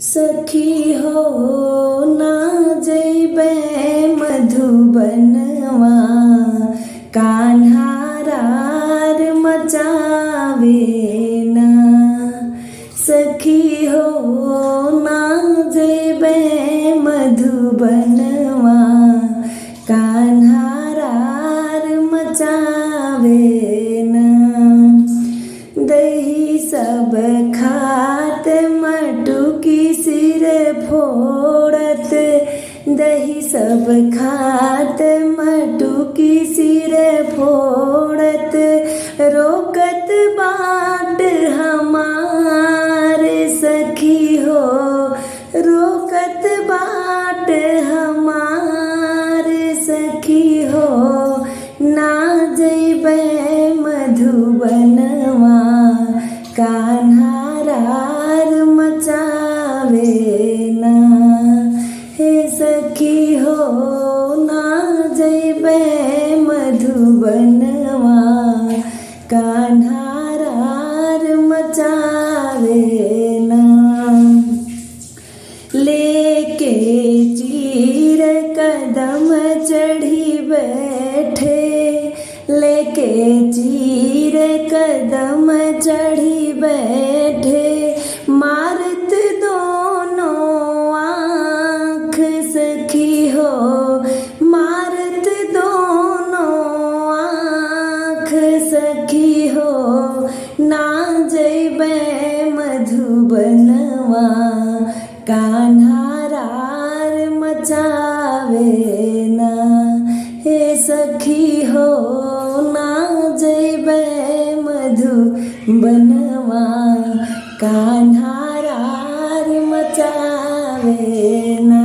सखी हो ना जैबे मधुबनवा, कान्हा रार मचावे ना। सखी हो ना जैबे मधुबनवा, कान्हा रार मचावे ना। दही सब खात मटुकी सिर फोड़त, दही सब खात मटुकी सिर फोड़त, रोकत बाट हमारे सखी हो, रोकत बाट हमारे सखी हो। ना जैबे मधुबनवा, कान्हा रार मचावे ना। हे सखी हो ना जैबे मधुबनवा, कान्हा रार मचावे ना। लेके चीर कदम चढ़ी बैठे, लेके चीर कदम चढ़ी बैठे, मारत दोनों आँख सखी हो, मारत दोनों आँख सखी हो। ना जैबे मधुबनवा, कान्हा रार मचावे ना। हे सखी हो ना जैबे मधुबनवा, कान्हा रार मचावे ना।